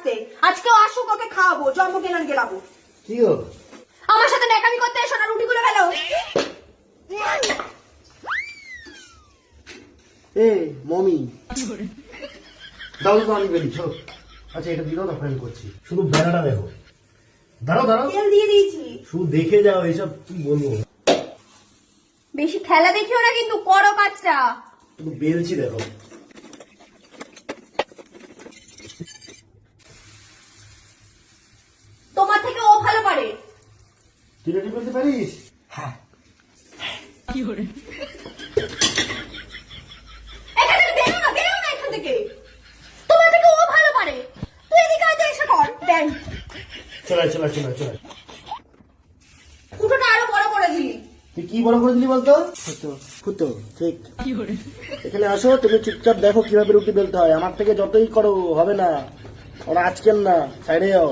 আসতে, আজকেও আসুক, ওকে খাওয়াবো, জন্মদিন গেলাবো। কি গো? আমার সাথে নেকামি করতে এসো না, রুটিগুলো ফেলো। এ মমি দাও তো, আমি বেরিয়েছ। আচ্ছা এটা দিও না, ফ্রেন্ড করছি। শুধু বেড়াটা দেখো। দাঁড়াও দাঁড়াও, তেল দিয়ে দিয়েছি। শুধু দেখে যাও, এইসব কি বলবো। বেশি খেলা দেখিও না কিন্তু, করো কাজটা। শুধু বেলছি দেখো। তোমার থেকে ও ভালো পারে। তুই রেডি করতে পারিস? হ্যাঁ। এখান থেকে বেরো না, বেরো না এখান থেকে। তোমার থেকে ও ভালো পারে। তুই এদিকে আয়, এসে কর। দেন চলাই চলাই চলাই চলাই। ফুটোটা আরো বড় করে দিলি। তুই কি বড় করে দিলি বলতো? ফুটো ফুটো, ঠিক। এখানে আসো, তুমি চুপচাপ দেখো কিভাবে রুটি বেলতে হয়। আমার থেকে যতই করো হবে না, ওরা আজকের না, সাইডে যাও।